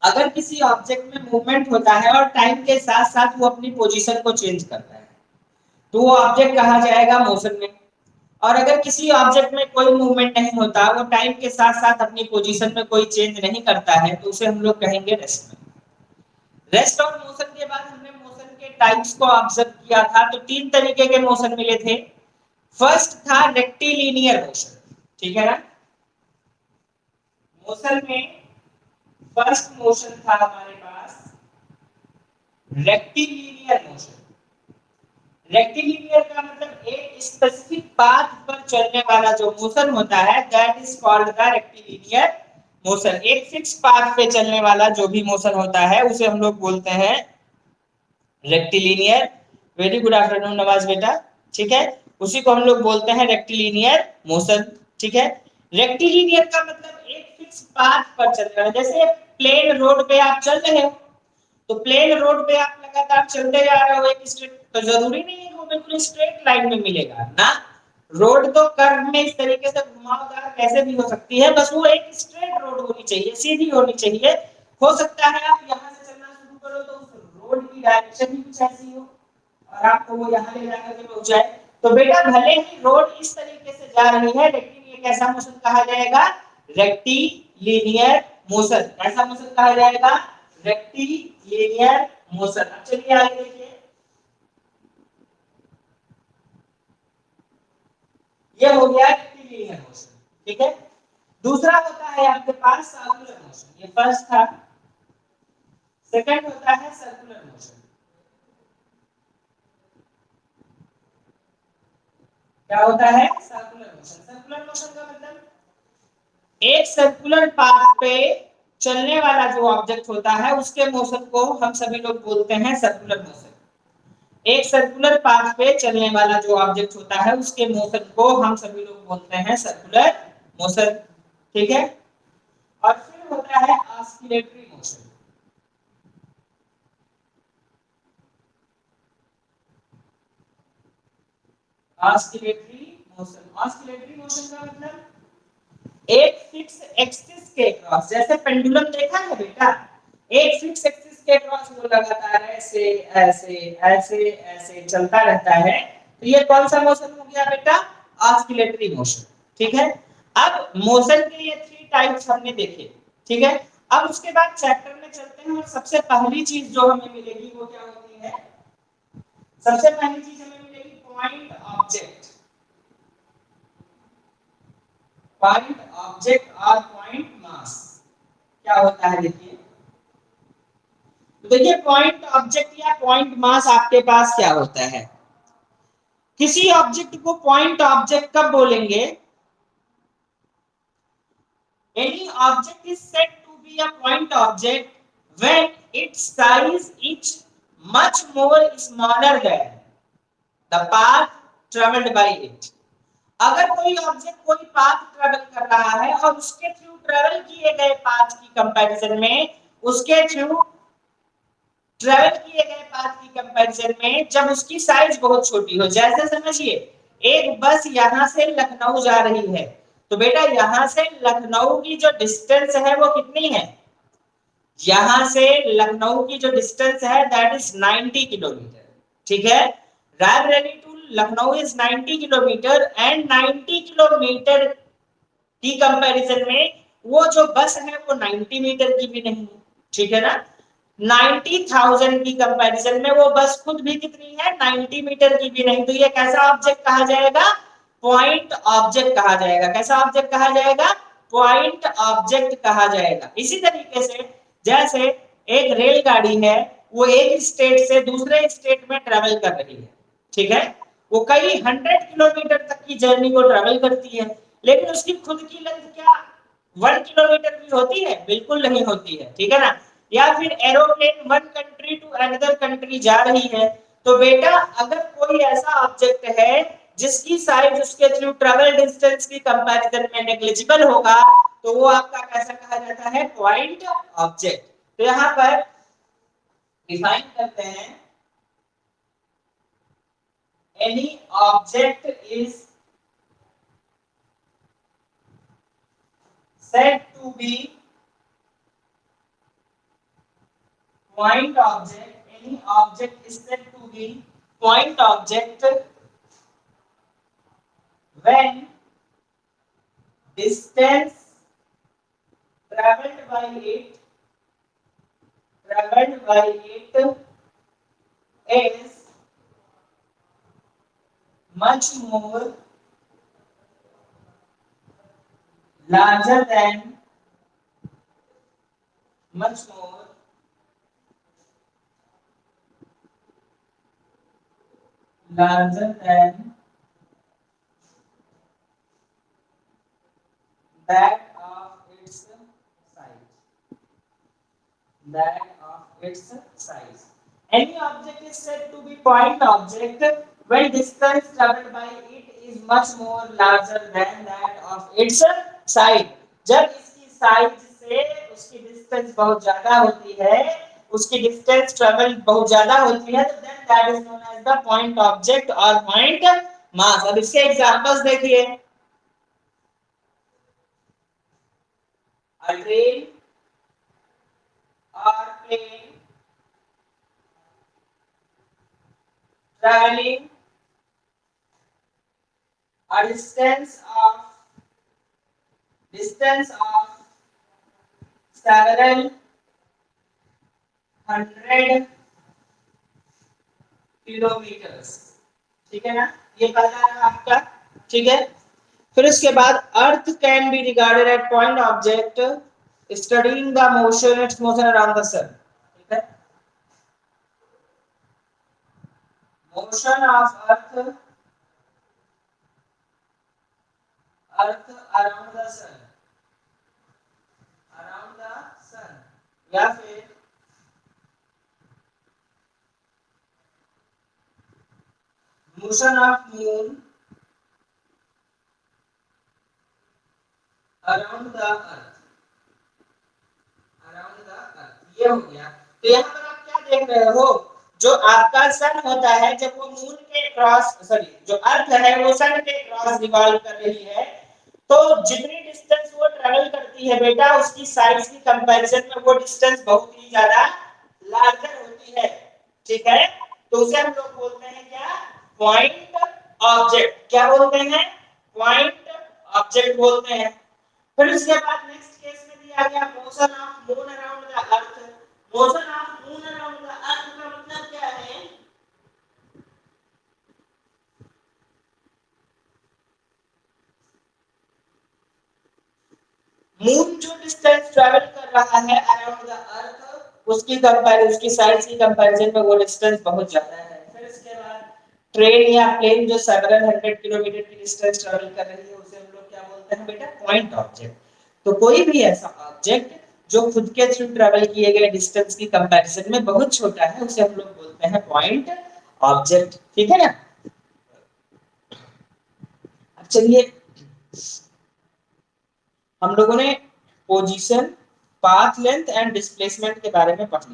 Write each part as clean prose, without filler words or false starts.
अगर किसी ऑब्जेक्ट में मूवमेंट होता है और टाइम के साथ साथ वो अपनी पोजीशन को चेंज करता है तो वो ऑब्जेक्ट कहा जाएगा मोशन में। और अगर किसी ऑब्जेक्ट में कोई मूवमेंट नहीं होता, वो टाइम के साथ साथ अपनी पोजीशन में कोई चेंज नहीं करता है, तो उसे हम लोग कहेंगे रेस्ट में। रेस्ट और मोशन के बाद हमने मोशन के टाइप्स को ऑब्जर्व किया था, तो तीन तरीके के मोशन मिले थे। फर्स्ट था रेक्टिलिनियर मोशन, ठीक है ना। मोशन में फर्स्ट मोशन था हमारे पास रेक्टिलिनियर मोशन। रेक्टिलिनियर का मतलब एक स्पेसिफिक पाथ पर चलने वाला जो मोशन होता है, that is called the rectilinear motion. एक फिक्स पाथ पे चलने वाला जो भी मोशन होता है उसे हम लोग बोलते हैं rectilinear. Very good afternoon Nawaz बेटा, ठीक है। उसी को हम लोग बोलते हैं रेक्टिलिनियर मोशन, ठीक है। रेक्टिलिनियर का मतलब एक फिक्स पाथ पर चल रहा है। जैसे प्लेन रोड पे आप चल रहे हो, तो प्लेन रोड पे आप लगातार चलते जा रहे हो एक स्ट्रेट, तो जरूरी नहीं है कि वो बिल्कुल स्ट्रेट लाइन में मिलेगा ना। रोड तो कर्व में इस तरीके से घुमावदार कैसे भी हो सकती है, बस वो एक स्ट्रेट रोड होनी चाहिए, सीधी होनी चाहिए। हो सकता है आप यहाँ से चलना शुरू करो तो उस रोड की डायरेक्शन भी कुछ ऐसी हो और आपको वो यहाँ ले जाकर के पहुंचाए। तो बेटा भले ही रोड इस तरीके से जा रही है, लेकिन ये कैसा मोशन कहा जाएगा? Rectilinear motion. कैसा मोशन कहा जाएगा? Rectilinear motion. अब चलिए आगे देखिए, ये हो गया रेक्टिलिनियर मोशन, ठीक है। दूसरा होता है आपके पास सर्कुलर मोशन, ये फर्स्ट था। सेकंड होता है सर्कुलर मोशन। क्या होता है? Circular motion. सर्कुलर मोशन का मतलब एक सर्कुलर पाथ पे चलने वाला जो ऑब्जेक्ट होता है उसके मोशन को हम सभी लोग बोलते हैं सर्कुलर मोशन। एक सर्कुलर पाथ पे चलने वाला जो ऑब्जेक्ट होता है उसके मोशन को हम सभी लोग बोलते हैं सर्कुलर मोशन, ठीक है। और फिर होता है oscillatory motion. Oscillatory motion. Oscillatory motion का मतलब एक फिक्स एक्सिस के क्रॉस, जैसे पेंडुलम देखा है बेटा, एक फिक्स एक्सिस के क्रॉस वो लगातार ऐसे ऐसे ऐसे ऐसे चलता रहता है, तो ये कौन सा मोशन हो गया बेटा? ऑस्किलेटरी मोशन, ठीक है। अब मोशन के ये थ्री टाइप्स हमने देखे, ठीक है। अब उसके बाद चैप्टर में चलते हैं और सबसे पहली चीज जो हमें मिलेगी वो क्या होती है? सबसे पहली चीज हमें मिलेगी पॉइंट ऑब्जेक्ट। पॉइंट ऑब्जेक्ट और पॉइंट मास क्या होता है देखिए। तो देखिए पॉइंट ऑब्जेक्ट या पॉइंट मास आपके पास क्या होता है? किसी ऑब्जेक्ट को पॉइंट ऑब्जेक्ट कब बोलेंगे? Any object is said to be a point object when its size is much more smaller than the path traveled by it. अगर कोई ऑब्जेक्ट कोई पाथ ट्रेवल कर रहा है और उसके थ्रू ट्रेवल किए गए पाथ की कंपैरिजन में, उसके थ्रू ट्रेवल किए गए पाथ की कंपैरिजन में जब उसकी साइज बहुत छोटी हो, जैसे समझिए एक बस यहां से लखनऊ जा रही है, तो बेटा यहां से लखनऊ की जो डिस्टेंस है वो कितनी है? यहां से लखनऊ की जो डिस्टेंस है दैट इज 90 किलोमीटर, ठीक है। Raebareli to Lucknow is 90 kilometre and 90 kilometre की कंपैरिजन में वो जो बस है वो 90 मीटर की भी नहीं है, ठीक है ना। 90,000 की कंपैरिजन में वो बस खुद भी कितनी है? 90 मीटर की भी नहीं। तो ये कैसा ऑब्जेक्ट कहा जाएगा? पॉइंट ऑब्जेक्ट कहा जाएगा। कैसा ऑब्जेक्ट कहा जाएगा? पॉइंट ऑब्जेक्ट कहा जाएगा। इसी तरीके से जैसे एक रेलगाड़ी है, वो एक स्टेट से दूसरे स्टेट में ट्रेवल कर रही है, ठीक है। वो कई 100 किलोमीटर तक की जर्नी को ट्रेवल करती है, लेकिन उसकी खुद की लेंथ क्या 1 किलोमीटर भी होती है? बिल्कुल नहीं होती है, ठीक है ना। या फिर aeroplane one country to another country जा रही है, तो बेटा अगर कोई ऐसा ऑब्जेक्ट है जिसकी साइज उसके थ्रू ट्रेवल डिस्टेंस की कंपैरिजन में नेग्लिजिबल होगा, तो वो आपका कैसा कहा जाता है? Point object. तो यहां पर डिफाइन करते हैं, any object is said to be point object, any object is said to be point object when distance traveled by it is much more larger than much more larger than that of its size. That of its size. Any object is said to be point object when distance traveled by it is much more larger than that of its size. जब इसकी size से उसकी distance बहुत ज्यादा होती है, उसकी distance travel बहुत ज्यादा होती है, तो then that is known as the point object or point mass. अब इसके एग्जांपल्स देखिए. A train or plane traveling a distance of several hundred kilometres. ठीक है ना, ये पहला रहा आपका. ठीक है, फिर उसके बाद earth can be regarded at point object studying the motion its motion around the sun. ठीक है, motion of earth around the sun या फिर motion of moon around the earth. ये हो गया. तो यहाँ पर आप क्या देख रहे हो, जो आपका सन होता है जब वो मून के क्रॉस जो अर्थ है वो सन के क्रॉस रिवॉल्व कर रही है, तो जितनी डिस्टेंस वो ट्रेवल करती है बेटा, उसकी साइज की कंपैरिजन में वो डिस्टेंस बहुत ही ज्यादा लार्जर होती है. ठीक है, तो उसे हम लोग बोलते हैं क्या, पॉइंट ऑब्जेक्ट. क्या बोलते हैं, पॉइंट ऑब्जेक्ट बोलते हैं. फिर उसके बाद नेक्स्ट केस में दिया गया motion of moon around the earth. Motion of moon around the अर्थ का मतलब क्या है, मून जो डिस्टेंस ट्रैवल कर रहा है अराउंड द अर्थ, उसकी कंपैरिजन, उसकी साइज की कंपैरिजन में वो डिस्टेंस बहुत ज्यादा है. फिर इसके बाद ट्रेन या प्लेन जो 700 किलोमीटर की डिस्टेंस ट्रैवल कर रही है, उसे हम लोग क्या बोलते हैं बेटा, पॉइंट ऑब्जेक्ट. तो कोई भी ऐसा ऑब्जेक्ट जो खुद के थ्रू ट्रैवल किए गए डिस्टेंस की कंपैरिजन में बहुत छोटा है, उसे हम लोग बोलते हैं पॉइंट ऑब्जेक्ट. ठीक है ना. अब चलिए, हम लोगों ने position, path length and displacement के बारे में पढ़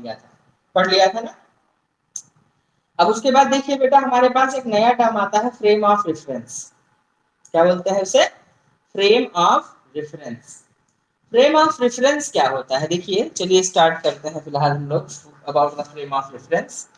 लिया था ना. अब उसके बाद देखिए बेटा, हमारे पास एक नया टर्म आता है, फ्रेम ऑफ रेफरेंस. क्या बोलते हैं उसे, frame of reference. Frame of reference क्या होता है, देखिए चलिए स्टार्ट करते हैं फिलहाल हम लोग about the frame of reference.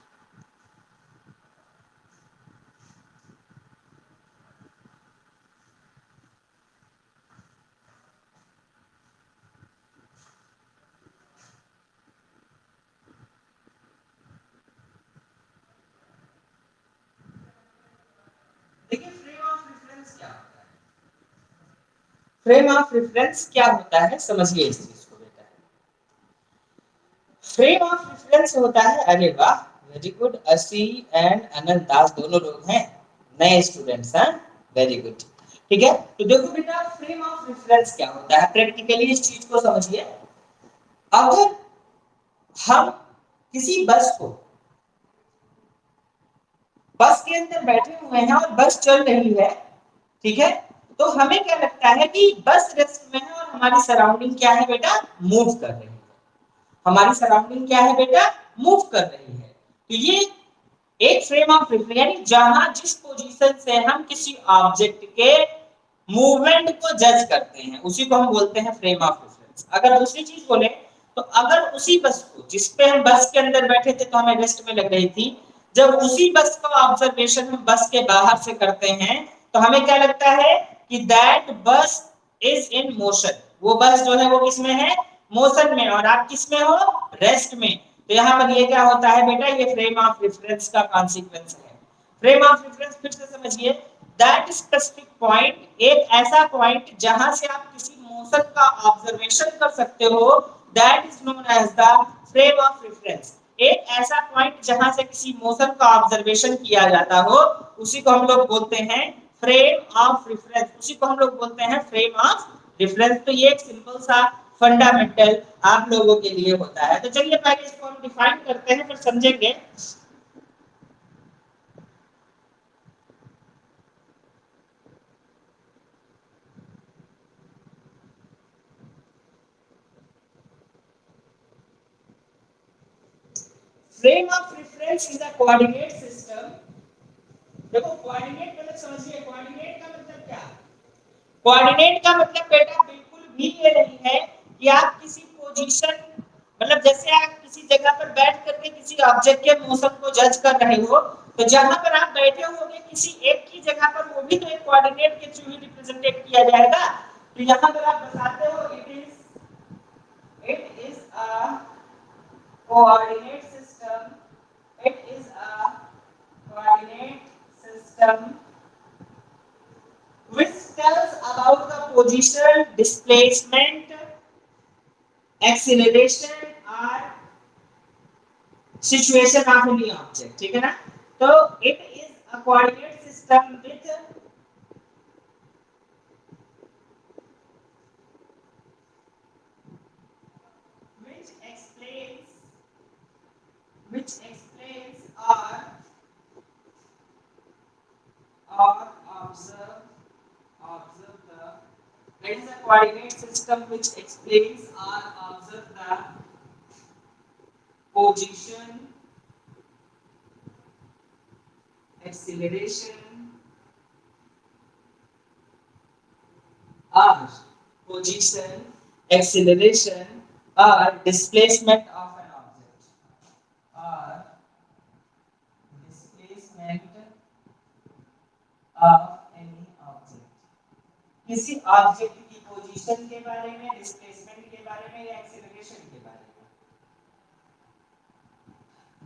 Frame of reference क्या होता है, समझिए इस चीज को बेटा. फ्रेम ऑफ रेफरेंस होता है, अरे वाह वेरी गुड, असी एंड अनंत दास दोनों लोग हैं नए स्टूडेंट्स हैं, वेरी गुड. ठीक है, तो देखो बेटा, फ्रेम ऑफ रेफरेंस क्या होता है, प्रैक्टिकली इस चीज को समझिए. अगर हम किसी बस के अंदर बैठे हुए हैं और बस चल रही है, ठीक है, तो हमें क्या लगता है कि बस रेस्ट में है और हमारी सराउंडिंग क्या है बेटा, मूव कर रही है. हमारी सराउंडिंग क्या है बेटा, मूव कर रही है. तो ये एक फ्रेम ऑफ रेफरेंस, यानी जहां जिस पोजीशन से हम किसी ऑब्जेक्ट के मूवमेंट को जज करते हैं, उसी को हम बोलते हैं फ्रेम ऑफ रेफरेंस. अगर दूसरी चीज बोले तो अगर उसी बस को, जिस पे हम बस के अंदर बैठे थे तो हमें रेस्ट में लग रही थी, जब उसी बस का ऑब्जर्वेशन हम बस के बाहर से करते हैं तो हमें क्या लगता है कि दैट बस इज इन मोशन, वो बस जो है वो किसमें है, मोशन में, और आप किसमें हो, रेस्ट में। तो यहाँ पर ये क्या होता है बेटा, ये फ्रेम ऑफ रेफरेंस का कॉन्सिक्वेंस है। फ्रेम ऑफ रेफरेंस फिर से समझिए, दैट स्पेसिफिक पॉइंट, एक ऐसा पॉइंट जहां से आप किसी मोशन का ऑब्जर्वेशन कर सकते हो, that is known as the frame of reference. एक ऐसा पॉइंट जहां से किसी मोशन का ऑब्जर्वेशन किया जाता हो, उसी को हम लोग बोलते हैं फ्रेम ऑफ रेफरेंस, उसी को हम लोग बोलते हैं फ्रेम ऑफ रेफरेंस। तो ये एक सिंपल सा फंडामेंटल आप लोगों के लिए होता है। तो चलिए पहले इसको हम डिफाइन करते हैं, फिर समझेंगे। Frame of reference is a coordinate system. देखो कोऑर्डिनेट मतलब समझिए, कोऑर्डिनेट का मतलब क्या, कोऑर्डिनेट का मतलब बेटा बिल्कुल भी ये नहीं है कि आप किसी पोजीशन, मतलब जैसे आप किसी जगह पर बैठ करके किसी ऑब्जेक्ट के मोशन को जज कर रहे हो, तो जहां पर आप बैठे होगे किसी एक की जगह पर, वो भी तो एक कोऑर्डिनेट के थ्रू ही रिप्रेजेंटेट किया जाएगा। तो यहां पर आप बताते हो it is a coordinate system, it is a coordinate system which tells about the position, displacement, acceleration or situation of any object, ठीक है ना। तो it is a coordinate system which explains or observe the, it is a coordinate system which explains or observe the position, acceleration or position, acceleration or displacement of an object, or displacement of any object, किसी object की position के बारे में, displacement के बारे में या acceleration के बारे में,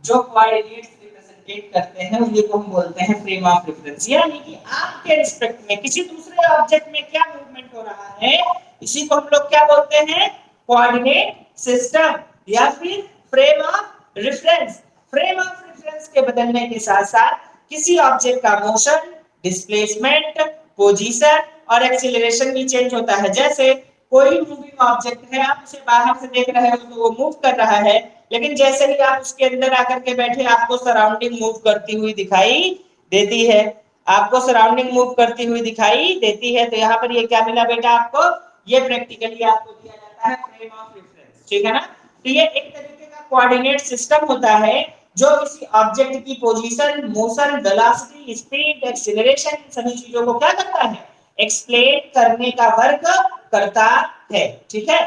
जो कोऑर्डिनेट्स रिप्रेजेंटेट करते हैं उन्हीं को हम बोलते हैं फ्रेम ऑफ रेफरेंस। यानी कि आपके रिस्पेक्ट में किसी दूसरे ऑब्जेक्ट में क्या मूवमेंट हो रहा है, इसी को हम लोग क्या बोलते हैं, कोऑर्डिनेट सिस्टम या फिर frame of reference. Frame of reference के बदलने के साथ साथ किसी ऑब्जेक्ट का मोशन, डिस्प्लेसमेंट, पोजीशन और एक्सीलरेशन भी चेंज होता है। जैसे कोई मूविंग ऑब्जेक्ट है, आप उसे बाहर से देख रहे हो तो वो मूव कर रहा है, लेकिन जैसे ही आप उसके अंदर आकर के बैठे, आपको सराउंडिंग मूव करती हुई दिखाई देती है, आपको सराउंडिंग मूव करती हुई दिखाई देती है। तो यहाँ पर ये क्या मिला बेटा आपको, ये प्रैक्टिकली आपको दिया जाता है फ्रेम ऑफ रेफरेंस, ठीक है ना। तो ये एक तरीके का कोऑर्डिनेट सिस्टम होता है जो किसी ऑब्जेक्ट की position, motion, velocity, speed, acceleration, सभी चीजों को क्या करता है, एक्सप्लेन करने का वर्क करता है, ठीक है।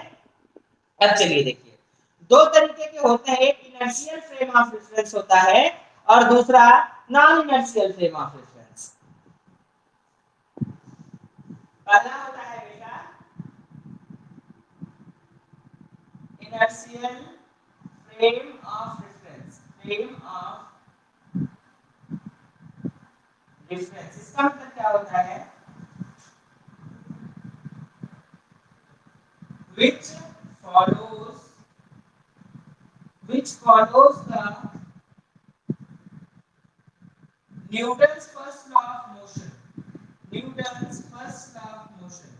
अब चलिए देखिए, दो तरीके के होते हैं, एक इनर्शियल फ्रेम ऑफ रेफरेंस होता है और दूसरा non inertial frame of reference. पहला होता है बेटा inertial frame of reference, frame of reference, इसका मतलब क्या होता है, which follows the Newton's first law of motion, Newton's first law of motion,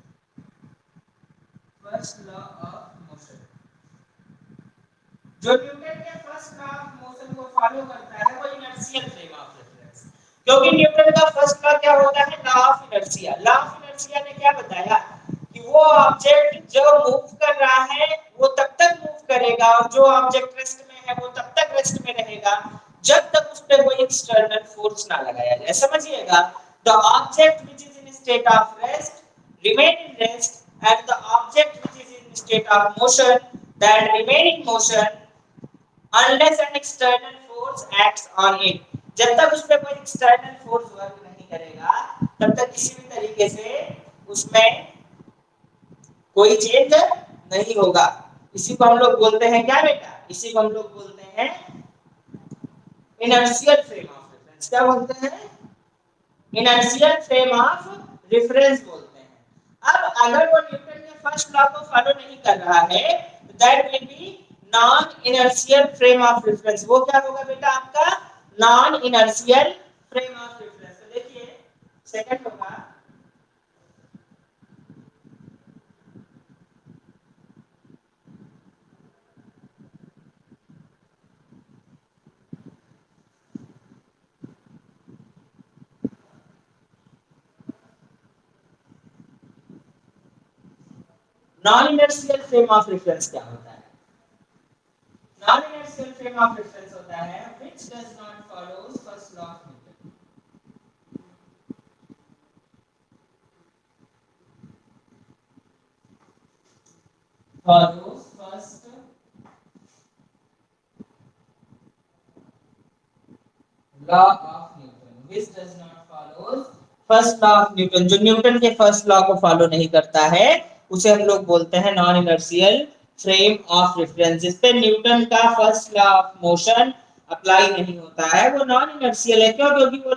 first law of motion, जो न्यूटन के फर्स्ट लॉ ऑफ मोशन को फॉलो करता है वो इनर्शियल फ्रेम ऑफ रेफरेंस। क्योंकि न्यूटन का फर्स्ट लॉ क्या होता है, law of inertia. Law of inertia ने क्या बताया कि वो ऑब्जेक्ट जो मूव कर रहा है वो तब तक मूव करेगा, और जो ऑब्जेक्ट रेस्ट में है वो तब तक रेस्ट में रहेगा जब तक उस पर कोई एक्सटर्नल फोर्स ना लगाया जाए। समझिएगा, the object which is in state of rest remain in rest, and the object which is in state of motion that remain in motion unless an external force acts on it. जब तक उस पर कोई external force work नहीं करेगा तब तक किसी भी तरीके से उसमें कोई चेंज नहीं होगा। इसी को हम लोग बोलते हैं क्या बेटा, इसी को हम लोग बोलते हैं इनर्शियल फ्रेम ऑफ रेफरेंस। क्या बोलते हैं, इनर्शियल फ्रेम ऑफ रेफरेंस बोलते हैं। अब अगर वो न्यूटन के फर्स्ट लॉ को फॉलो नहीं कर रहा है तो that will be non inertial frame of reference. वो क्या होगा बेटा आपका, non inertial frame of reference. तो देखिए सेकंड होगा non inertial frame of reference. क्या होता है, non inertial frame of reference होता है which does not follows first law of Newton. follows first law of Newton, which does not follows first law of Newton। जो Newton के first law को follow नहीं करता है उसे हम लोग बोलते हैं non inertial frame of reference. जिस पे न्यूटन का first law of motion apply नहीं होता है वो नॉन इनर्शियल है। क्यों, क्योंकि वो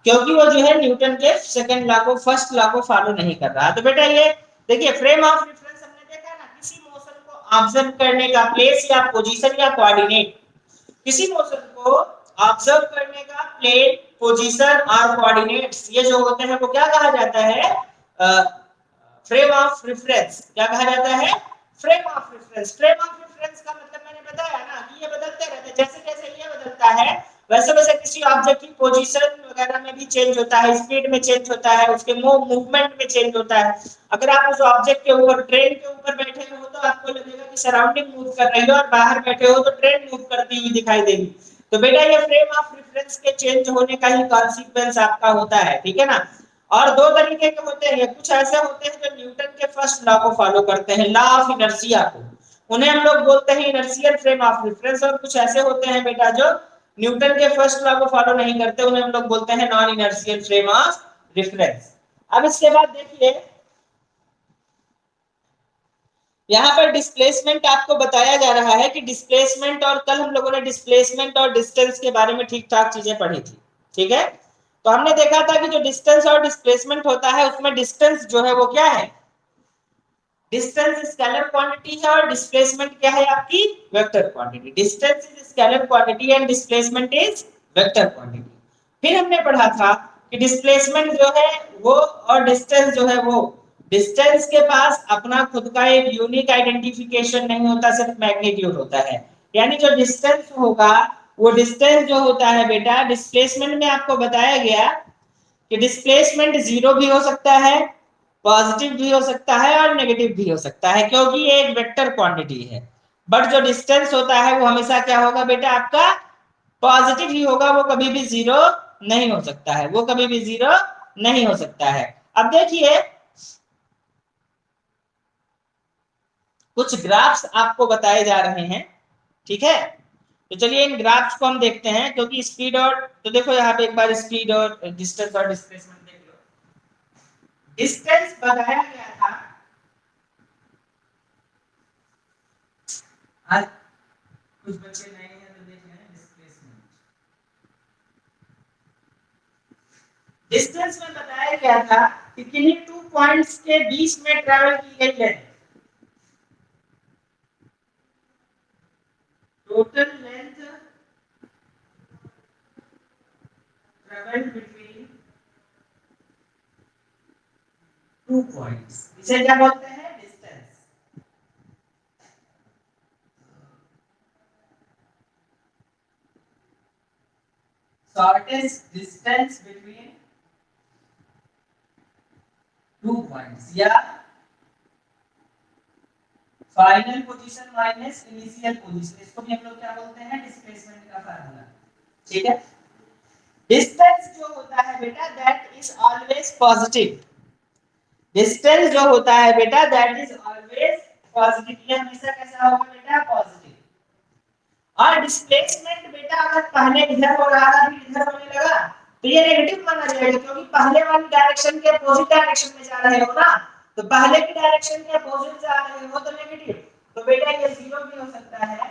क्योंकि वो जो है न्यूटन के सेकंड लॉ को फर्स्ट लॉ को फॉलो नहीं कर रहा। तो बेटा ये देखिए फ्रेम ऑफ रेफरेंस हमने देखा ना, किसी मोशन को ऑब्जर्व करने का प्लेस या पोजीशन या कोऑर्डिनेट, किसी मोशन को ऑब्जर्व करने का प्लेन, पोजीशन और कोऑर्डिनेट्स ये जो होते हैं वो क्या कहा जाता है, फ्रेम ऑफ रेफरेंस। क्या कहा जाता है, frame of reference. Frame of reference का मतलब मैंने बताया ना कि ये बदलते रहते हैं, जैसे जैसे ये बदलता है वैसे वैसे किसी ऑब्जेक्ट की पोजीशन वगैरह में भी चेंज होता है, स्पीड में चेंज होता है, उसके मूवमेंट में चेंज होता है। अगर आप उस ऑब्जेक्ट के ऊपर, ट्रेन के ऊपर बैठे हो तो आपको लगेगा कि सराउंडिंग मूव कर रही है, और बाहर बैठे हो तो ट्रेन मूव करती हुई दिखाई देगी। तो बेटा ये फ्रेम ऑफ रेफरेंस के चेंज होने का ही कॉन्सिक्वेंस आपका होता है, ठीक है ना। और दो तरीके के होते हैं, कुछ ऐसे होते हैं जो न्यूटन के फर्स्ट लॉ को फॉलो करते हैं, लॉ ऑफ इनर्शिया को, उन्हें हम लोग बोलते हैं इनर्शियल फ्रेम ऑफ रेफरेंस। और कुछ ऐसे होते हैं बेटा जो न्यूटन के फर्स्ट लॉ को फॉलो नहीं करते, उन्हें हम लोग बोलते हैं non inertial frame of reference. अब इसके बाद देखिए यहाँ पर डिस्प्लेसमेंट आपको बताया जा रहा है कि डिस्प्लेसमेंट, और कल हम लोगों ने डिस्प्लेसमेंट और डिस्टेंस के बारे में ठीक ठाक चीजें पढ़ी थी, ठीक है। तो हमने देखा था कि जो डिस्टेंस और डिस्प्लेसमेंट होता है उसमें डिस्टेंस जो है वो क्या है, डिस्टेंस स्केलर क्वांटिटी है, और डिस्प्लेसमेंट क्या है आपकी, vector quantity. Distance is scalar quantity and displacement is vector quantity. फिर हमने पढ़ा था कि डिस्प्लेसमेंट जो है वो और डिस्टेंस जो है वो, डिस्टेंस के पास अपना खुद का एक यूनिक आइडेंटिफिकेशन नहीं होता, सिर्फ मैग्नीट्यूड होता है। यानी जो डिस्टेंस होगा वो डिस्टेंस जो होता है बेटा, डिस्प्लेसमेंट में आपको बताया गया कि डिस्प्लेसमेंट जीरो भी हो सकता है, पॉजिटिव भी हो सकता है और नेगेटिव भी हो सकता है, क्योंकि ये एक वेक्टर क्वांटिटी है। बट जो डिस्टेंस होता है वो हमेशा क्या होगा बेटा आपका, पॉजिटिव ही होगा, वो कभी भी जीरो नहीं हो सकता है, वो कभी भी जीरो नहीं हो सकता है। अब देखिए कुछ ग्राफ्स आपको बताए जा रहे हैं, ठीक है। तो चलिए इन ग्राफ्स को हम देखते हैं, क्योंकि स्पीड और, तो देखो यहाँ पे एक बार स्पीड और डिस्टेंस और डिस्प्लेसमेंट देख लो। डिस्टेंस बताया गया था, आज कुछ बच्चे नए हैं तो देख रहे हैं डिस्प्लेसमेंट। डिस्टेंस में बताया गया था कि किन्हीं 2 पॉइंट्स के बीच में ट्रैवल की गई है total length travel between 2 points, इसे क्या बोलते हैं, distance. Shortest distance between 2 points, या final position minus initial position, इसको भी हम लोग क्या बोलते हैं, डिस्प्लेसमेंट का फार्मूला, ठीक है। डिस्टेंस जो होता है बेटा that is always positive, distance जो होता है बेटा दैट इज ऑलवेज पॉजिटिव, ये हमेशा कैसा होगा बेटा पॉजिटिव। और डिस्प्लेसमेंट बेटा अगर पहले इधर हो रहा था फिर इधर होने लगा तो ये नेगेटिव माना जाएगा, क्योंकि पहले वाली डायरेक्शन के अपोजिट डायरेक्शन में जा रहे हो ना, तो पहले की डायरेक्शन के अपोजिट जा रहे हो तो नेगेटिव। तो बेटा ये जीरो भी हो सकता है,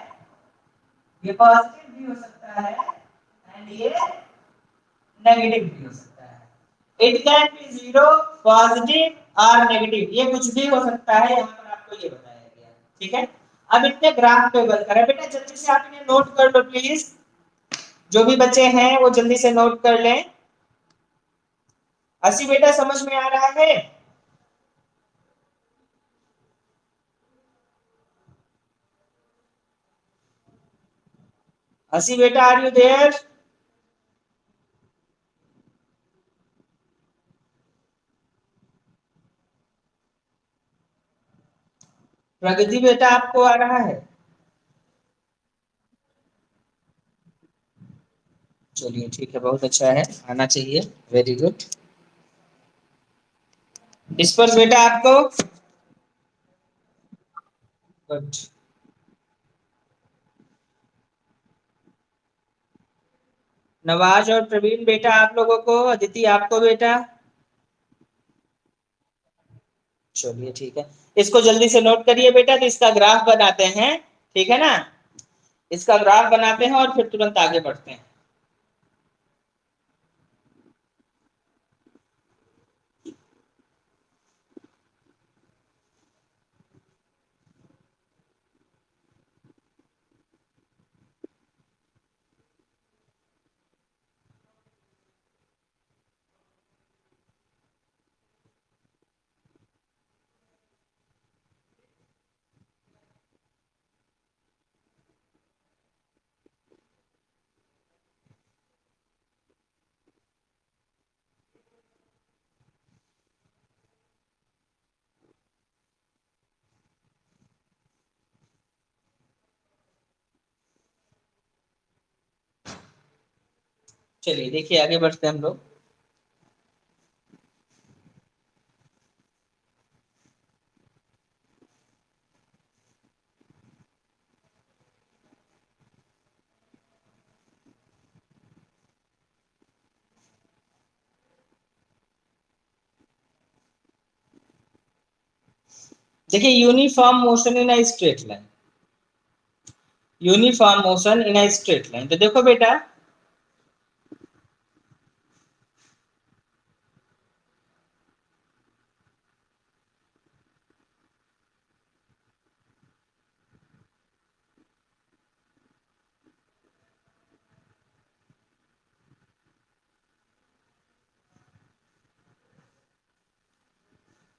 ये पॉजिटिव भी हो सकता है एंड ये नेगेटिव भी हो सकता है। It can be zero, positive और नेगेटिव, ये कुछ भी हो सकता है, यहाँ पर आपको ये बताया गया। ठीक है, अब इतने ग्राफ पे वर्क करें बेटा, जल्दी से आप इन्हें नोट कर लो प्लीज, जो भी बच्चे हैं वो जल्दी से नोट कर लें। अस्सी बेटा समझ में आ रहा है? अस्सी बेटा आर यू देयर? प्रगति बेटा आपको आ रहा है? चलिए ठीक है, बहुत अच्छा है, आना चाहिए, वेरी गुड। डिस्पर्स बेटा आपको? गुड। नवाज और प्रवीण बेटा आप लोगों को, अदिति आपको बेटा? चलिए ठीक है, इसको जल्दी से नोट करिए बेटा, तो इसका ग्राफ बनाते हैं, ठीक है ना, इसका ग्राफ बनाते हैं और फिर तुरंत आगे बढ़ते हैं। चलिए देखिए आगे बढ़ते हैं हम लोग। देखिए uniform motion in a straight line, uniform motion in a straight line, तो देखो बेटा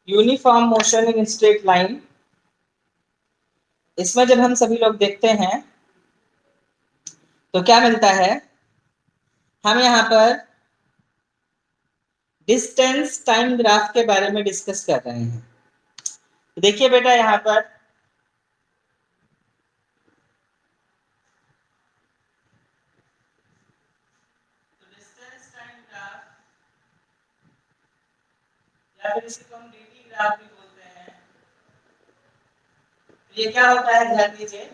uniform motion in straight line, इसमें जब हम सभी लोग देखते हैं तो क्या मिलता है, हम यहाँ पर डिस्टेंस टाइम ग्राफ के बारे में डिस्कस कर रहे हैं। देखिए बेटा यहाँ पर डिस्टेंस टाइम ग्राफ या फिर इसे हम dt ग्राफ भी बोलते हैं, तो ये क्या होता है ध्यान दीजिए,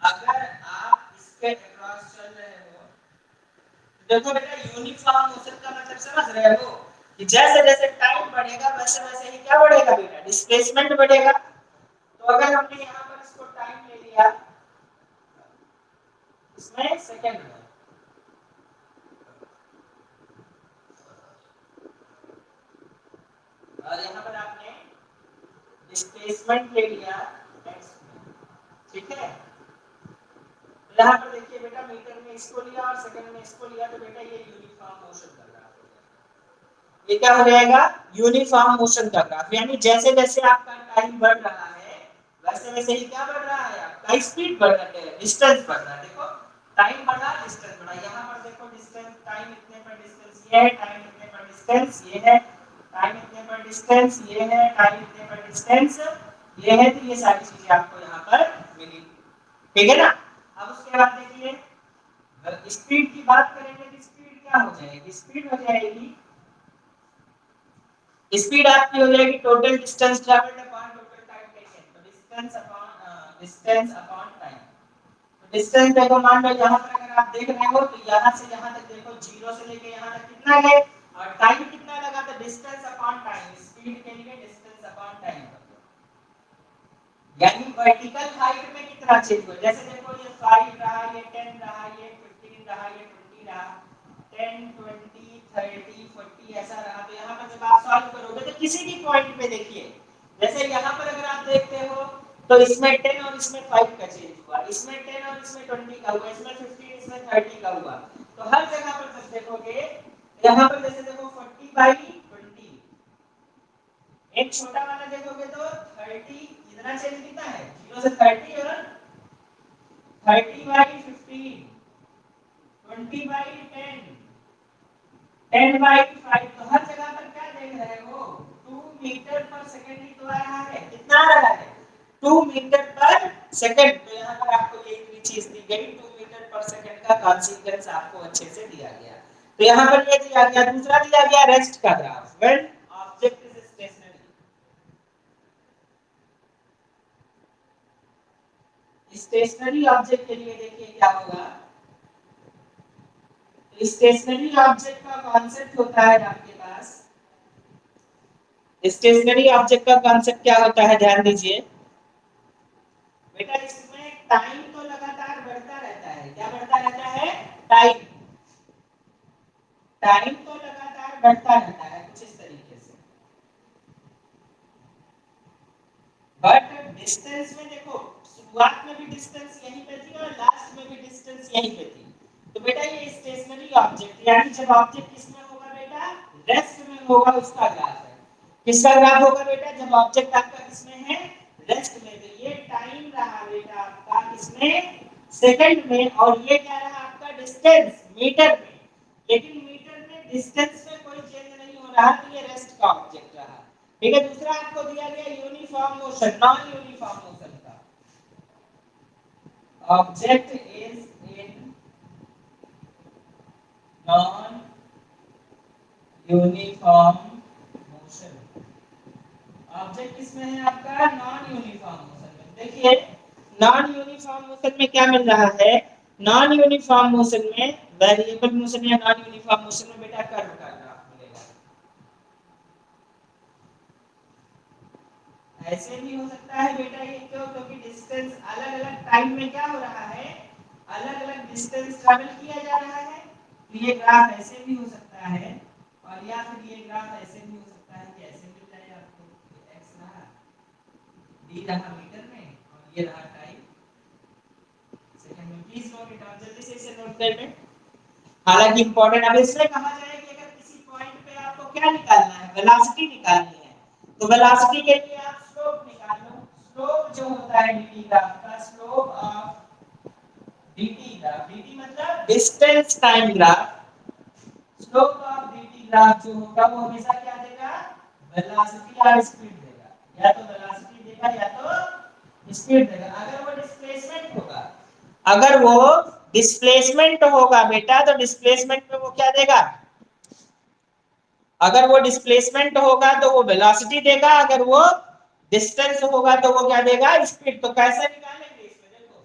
अगर आप इसके अक्रॉस चल रहे हो, देखो बेटा यूनिफॉर्म मोशन का मतलब समझ रहे हो कि जैसे जैसे टाइम बढ़ेगा वैसे वैसे ही क्या बढ़ेगा बेटा, डिस्प्लेसमेंट बढ़ेगा। तो अगर हमने यहाँ पर इसको टाइम ले लिया, इसमें सेकंड में, और यहाँ पर आपने डिस्प्लेसमेंट ले लिया x में, ठीक है, तो यहाँ पर देखिए बेटा मीटर में इसको लिया और सेकंड में इसको लिया, तो बेटा ये यूनिफॉर्म मोशन कर रहा है, ये क्या हो जाएगा यूनिफॉर्म मोशन का ग्राफ, यानी जैसे जैसे आपका टाइम बढ़ रहा है वैसे वैसे ही क्या बढ़ रहा है, आपका स्पीड बढ़ रहा है, डिस्टेंस बढ़ रहा है। देखो टाइम बढ़ा डिस्टेंस बढ़ा, यहाँ पर देखो डिस्टेंस टाइम इतने पर डिस्टेंस ये है, टाइम इतने पर डिस्टेंस ये है, टाइम इतने पर डिस्टेंस ये है, टाइम इतने पर डिस्टेंस ये है, तो ये सारी चीजें आपको यहाँ पर मिली, ठीक है ना। अब उसके बाद देखिए स्पीड की बात करेंगे तो स्पीड क्या हो जाएगी, स्पीड हो जाएगी स्पीड आपकी हो जाएगी total distance travelled upon total time taken. तो डिस्टेंस अपॉन टाइम। तो डिस्टेंस देखो, मान लो यहाँ पर अगर आप देख रहे हो तो यहाँ से यहाँ तक देखो, जीरो से लेके यहाँ तक कितना है और टाइम कितना लगा, तो डिस्टेंस अपॉन टाइम, स्पीड के लिए डिस्टेंस अपॉन टाइम। यानी वर्टिकल हाइट में कितना चेंज हुआ, जैसे देखो ये 5 रहा, ये 10 रहा, ये 15 रहा, ये 20 रहा, 10 20 30 40 ऐसा रहा। तो यहाँ पर जब आप सॉल्व करोगे तो किसी भी पॉइंट पे देखिए, जैसे यहाँ पर अगर आप देखते हो तो इसमें 10 और इसमें 5 का चेंज हुआ, इसमें 10 और इसमें 20 का हुआ, इसमें 15 इसमें 30 का हुआ। तो हर जगह पर जब देखोगे, यहाँ पर जैसे देखो 40/20, एक छोटा वाला देखोगे तो 30, इतना चेंज कितना है, 0 से 30 और 30/15, 20/10, 10/5। तो हर जगह पर क्या देख रहे हो, 2 मीटर पर सेकंड ही तो आ रहा है, कितना आ रहा है, 2 मीटर पर सेकंड। तो यहाँ पर आपको ये भी चीज दी गई, 2 मीटर पर सेकंड का कॉन्सिक्वेंस आपको अच्छे से दिया गया। तो यहाँ पर ये दिया गया। दूसरा दिया गया रेस्ट का graph, when object is stationary. Stationary object के लिए देखिए क्या होगा, स्टेशनरी ऑब्जेक्ट का कॉन्सेप्ट होता है आपके पास। स्टेशनरी ऑब्जेक्ट का कॉन्सेप्ट क्या होता है, ध्यान दीजिए बेटा, इसमें टाइम तो लगातार बढ़ता रहता है। क्या बढ़ता रहता है, टाइम। टाइम तो लगातार बढ़ता रहता है कुछ इस तरीके से, बट डिस्टेंस में देखो, शुरुआत में भी डिस्टेंस यहीं पे थी और लास्ट में भी डिस्टेंस यहीं पे थी। तो बेटा ये स्टेशनरी ऑब्जेक्ट, यानी जब ऑब्जेक्ट किसमें होगा बेटा, रेस्ट में होगा, उसका ग्राफ है। किसका ग्राफ होगा बेटा, जब ऑब्जेक्ट आपका किसमें है, रेस्ट में। तो ये टाइम रहा बेटा आपका किसमें, सेकंड में, और ये क्या रहा आपका डिस्टेंस, मीटर में। लेकिन मीटर में डिस्टेंस में कोई चेंज नहीं हो रहा, तो ये रेस्ट का ऑब्जेक्ट रहा। ठीक है। दूसरा आपको दिया गया uniform motion, non uniform motion का। Object is in non uniform motion. Object किसमें है आपका, नॉन यूनिफॉर्म मोशन में। देखिए नॉन यूनिफॉर्म मोशन में क्या मिल रहा है, नॉन यूनिफॉर्म मोशन में, वेरिएबल मोशन या नॉन यूनिफॉर्म मोशन में बेटा कर्व का ग्राफ मिलेगा। ऐसे भी हो सकता है बेटा, ये क्यों, क्योंकि डिस्टेंस अलग अलग टाइम में क्या हो रहा है, अलग अलग डिस्टेंस ट्रैवल किया जा रहा है। तो ये ग्राफ ऐसे भी हो सकता है, और या फिर ये ग्राफ ऐसे भी हो सकता है कि ऐसे मिल जाए आपको, एक्स रहा, डी रहा मीटर में, और ये रहा टाइम सेकंड में। प्लीज नोट इट, आप जल्दी से इसे नोट कर लें। हालांकि इंपॉर्टेंट, अब इसमें कहा जाए कि अगर किसी पॉइंट पे आपको क्या निकालना है, वेलोसिटी निकालनी है, तो वेलोसिटी के लिए आप स्लोप निकाल लो। स्लोप जो होता है dt ग्राफ का, slope of dt graph, dt मतलब distance time graph. Slope of dt graph जो होगा वो हमेशा क्या देगा, वेलोसिटी और स्पीड देगा। या तो वेलोसिटी देगा या तो स्पीड देगा। अगर वो डिस्प्लेसमेंट होगा, अगर वो डिस्प्लेसमेंट होगा बेटा, तो डिस्प्लेसमेंट में वो क्या देगा, अगर वो डिस्प्लेसमेंट होगा तो वो वेलोसिटी देगा, अगर वो डिस्टेंस होगा तो वो क्या देगा, स्पीड। तो कैसे निकालेंगे इसमें, देखो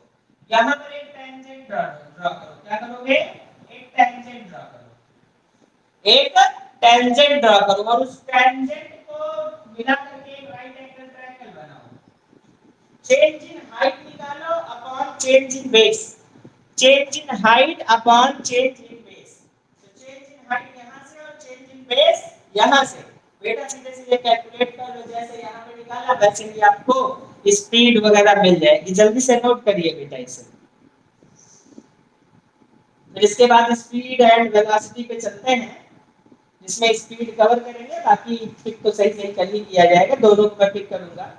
यहां पर एक टेंजेंट ड्रॉ करो। क्या करोगे, एक टेंजेंट ड्रॉ करो, एक टेंजेंट ड्रॉ करो, और उस टेंजेंट को मिला करके एक राइट एंगल ट्रायंगल बनाओ। चेंज इन हाइट निकालो upon change in base, change in height upon change in base. तो चेंज इन हाइट यहां से और चेंज इन बेस यहां से। बेटा सीधे सीधे कैलकुलेट कर लो, जैसे यहां पे निकाला वैसे ही आपको स्पीड वगैरह मिल जाएगी। जल्दी से नोट करिए बेटा इसे। फिर इसके बाद स्पीड एंड वेलोसिटी पे चलते हैं, जिसमें स्पीड कवर करेंगे, बाकी पिक तो सही सही कर ही किया जाएगा, दोनों को मैं पिक करूंगा।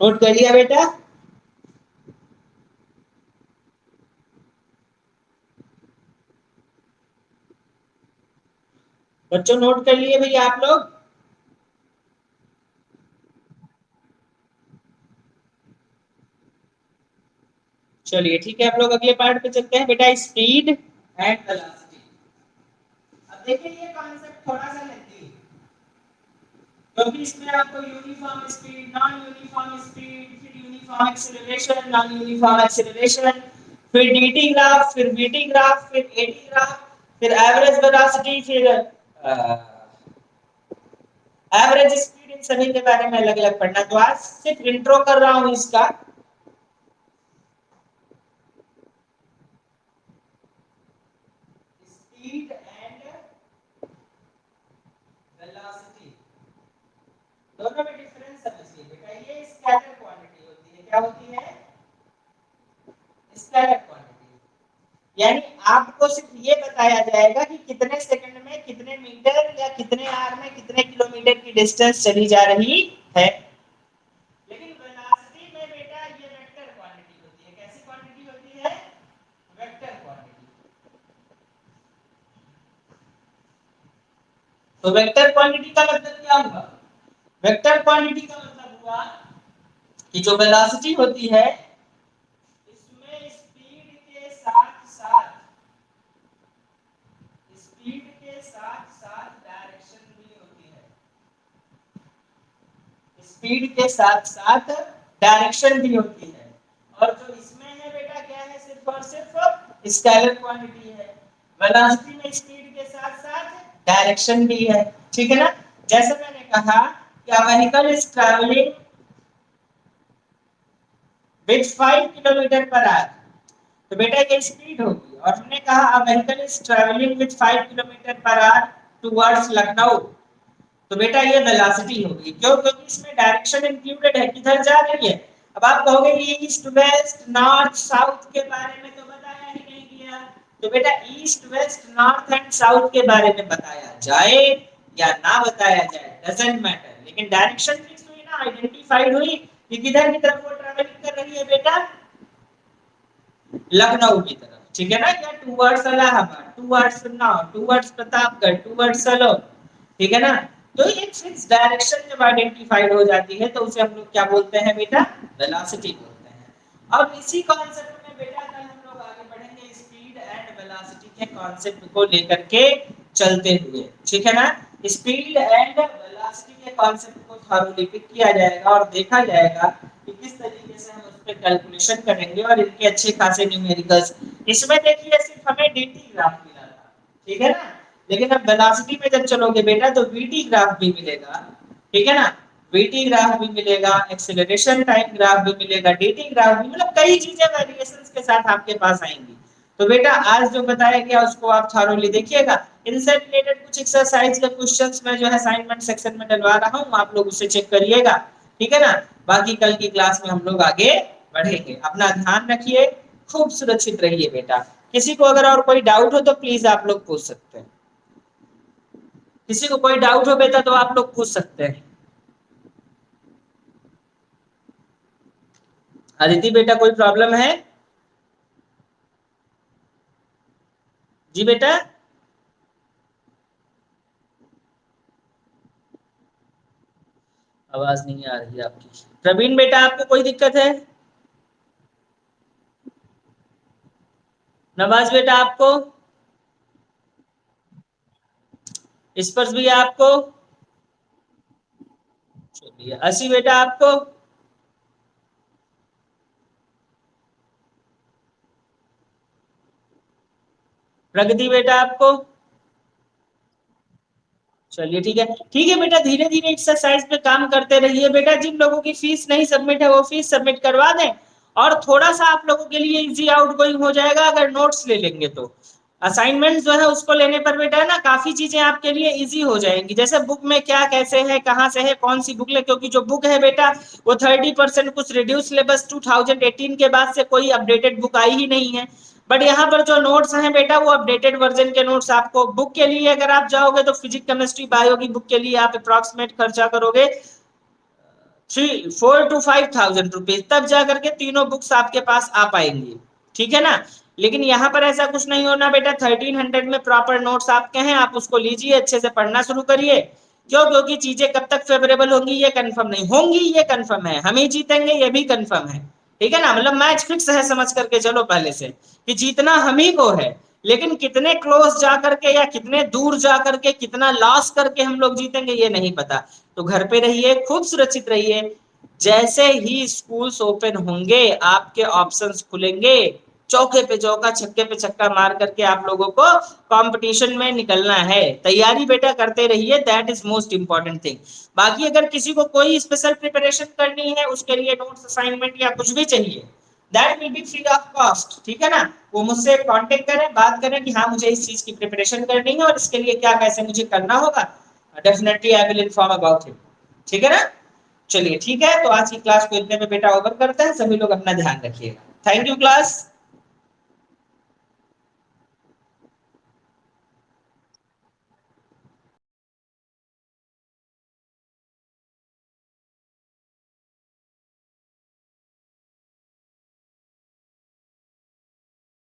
नोट कर लिया बेटा। बच्चों नोट कर लिए भैया आप लोग? चलिए ठीक है, आप लोग अगले पार्ट पे चलते हैं बेटा, स्पीड एंड वेलोसिटी। अब देखिए ये कॉन्सेप्ट थोड़ा सा लेंथी है, क्योंकि इसमें आपको uniform speed, non uniform speed, फिर uniform acceleration, non uniform acceleration, फिर डीटी ग्राफ, फिर वीटी ग्राफ, फिर एटी ग्राफ, फिर एवरेज वेलोसिटी, फिर एवरेज स्पीड, इन सभी के बारे में अलग अलग पढ़ना। तो आज सिर्फ इंट्रो कर रहा हूं इसका। स्पीड एंड वेलोसिटी दोनों में डिफरेंस समझिए बेटा। ये स्केलर क्वांटिटी होती है, क्या होती है? Scalar quantity. यानी आपको सिर्फ ये बताया जाएगा कि कितने सेकंड में कितने मीटर या कितने आवर में कितने किलोमीटर की डिस्टेंस चली जा रही है। लेकिन वेलोसिटी में बेटा ये वेक्टर क्वांटिटी होती है। कैसी क्वांटिटी होती है? Vector quantity. तो वेक्टर क्वांटिटी का मतलब क्या हुआ? वेक्टर क्वांटिटी का मतलब हुआ कि जो वेलोसिटी होती है इसमें स्पीड के साथ साथ डायरेक्शन भी होती है। स्पीड के साथ साथ डायरेक्शन भी होती है। और जो इसमें है बेटा क्या है? सिर्फ और सिर्फ स्केलर क्वांटिटी है। वेलोसिटी में स्पीड के साथ साथ डायरेक्शन भी है, ठीक है ना? जैसे मैंने कहा कि a vehicle is traveling with 5 kilometre per hour, तो बेटा ये स्पीड होगी। और हमने कहा a vehicle is traveling with 5 kilometre per hour towards Lucknow, तो बेटा ये वेलोसिटी होगी। क्यों? क्योंकि इसमें डायरेक्शन इंक्लूडेड है, किधर जा रही है। अब आप कहोगे ये ईस्ट वेस्ट नॉर्थ साउथ के बारे में तो बताया ही नहीं गया। तो बेटा east west north and south के बारे में बताया जाए या ना बताया जाए डजंट मैटर, लेकिन डायरेक्शन फिक्स हुई ना, आइडेंटिफाइड हुई कि किधर की तरफ वो ट्रैवलिंग कर रही है बेटा, लखनऊ की तरफ, ठीक है ना? या towards Allahabad, towards Unnao, towards Pratapgarh, towards salon, ठीक है ना? तो एक फिक्स डायरेक्शन जब आइडेंटिफाइड हो जाती है तो उसे हम लोग क्या बोलते हैं बेटा? वेलोसिटी बोलते हैं। अब इसी कॉन्सेप्ट में बेटा कल हम लोग आगे बढ़ेंगे स्पीड एंड वेलोसिटी के कॉन्सेप्ट को लेकर के चलते हुए, ठीक है ना? स्पीड एंड वेलोसिटी के कॉन्सेप्ट को थॉरोली पिक किया जाएगा और देखा जाएगा कि किस तरीके से हम उस पे कैलकुलेशन करेंगे और इनके अच्छे खासे न्यूमेरिकल्स। इसमें देखिए सिर्फ हमें डीटी ग्राफ मिला था, ठीक है ना? लेकिन अब वेलोसिटी में जब चलोगे बेटा तो वीटी ग्राफ भी मिलेगा, ठीक है ना? वीटी ग्राफ भी मिलेगा, एक्सेलरेशन टाइम ग्राफ भी मिलेगा, डीटी ग्राफ भी, मतलब कई चीजें वेरिएशंस के साथ आपके पास आएंगी। तो बेटा आज जो बताया गया उसको आप थॉरोली देखिएगा। इनसे रिलेटेड कुछ एक्सरसाइज के क्वेश्चंस मैं जो है असाइनमेंट सेक्शन में डलवा रहा हूं, आप लोग उसे चेक करिएगा, ठीक है ना? बाकी कल की क्लास में हम लोग आगे बढ़ेंगे। अपना ध्यान रखिए, खूब सुरक्षित रहिए बेटा। किसी को अगर और कोई डाउट हो तो प्लीज आप लोग पूछ सकते हैं। किसी को कोई डाउट हो बेटा तो आप लोग पूछ सकते हैं। अदिति बेटा कोई प्रॉब्लम है? जी बेटा, आवाज नहीं आ रही है आपकी। प्रवीण बेटा आपको कोई दिक्कत है? नवाज बेटा आपको? स्पर्श भी आपको? चलिए असी बेटा आपको? प्रगति बेटा आपको? चलिए ठीक है, ठीक है बेटा, धीरे धीरे एक्सरसाइज पे काम करते रहिए बेटा। जिन लोगों की फीस नहीं सबमिट है वो फीस सबमिट करवा दें, और थोड़ा सा आप लोगों के लिए इजी आउट गोइंग हो जाएगा अगर नोट्स ले लेंगे तो। असाइनमेंट जो है उसको लेने पर बेटा ना काफी चीजें आपके लिए इजी हो जाएंगी, जैसे बुक में क्या कैसे है, कहाँ से है, कौन सी बुक ले, क्योंकि जो बुक है बेटा वो 30% कुछ रिड्यूस सिलेबस 2018 के बाद से कोई अपडेटेड बुक आई ही नहीं है। बट यहाँ पर जो नोट्स हैं बेटा वो अपडेटेड वर्जन के नोट्स आपको बुक के लिए अगर आप जाओगे तो फिजिक्स केमिस्ट्री बायो की बुक के लिए आप अप्रोक्सीमेट खर्चा करोगे 4 to 5,000 रुपीज, तब जाकर के तीनों बुक्स आपके पास आ पाएंगी, ठीक है ना? लेकिन यहाँ पर ऐसा कुछ नहीं होना बेटा। 1300 में प्रॉपर नोट्स आपके हैं, आप उसको लीजिए, अच्छे से पढ़ना शुरू करिए। क्यों? क्योंकि चीजें कब तक फेवरेबल होंगी ये कंफर्म नहीं होंगी, ये कंफर्म है। हम ही जीतेंगे ये भी कंफर्म है, ठीक है ना। मतलब मैच फिक्स है, समझ करके चलो पहले से कि जीतना हम ही को है। लेकिन कितने क्लोज जा करके या कितने दूर जा करके कितना लॉस करके हम लोग जीतेंगे ये नहीं पता। तो घर पे रहिए, खूब सुरक्षित रहिए। जैसे ही स्कूल्स ओपन होंगे आपके ऑप्शंस खुलेंगे, चौके पे चौका छक्के पे छक्का मार करके आप लोगों को कंपटीशन में निकलना है। तैयारी बेटा करते रहिए, that is most important thing. बाकी अगर किसी को कोई स्पेशल प्रिपरेशन करनी है, उसके लिए नोट्स असाइनमेंट या कुछ भी चाहिए, that will be free of cost, ठीक है ना। वो मुझसे कांटेक्ट करें, बात करें कि हाँ मुझे इस चीज की प्रिपरेशन करनी है और इसके लिए क्या कैसे मुझे करना होगा। Definitely I will inform about it, ठीक है ना। चलिए ठीक है, तो आज की क्लास को इतने में बेटा ओवर करते हैं। सभी लोग अपना ध्यान रखिएगा। Thank you class.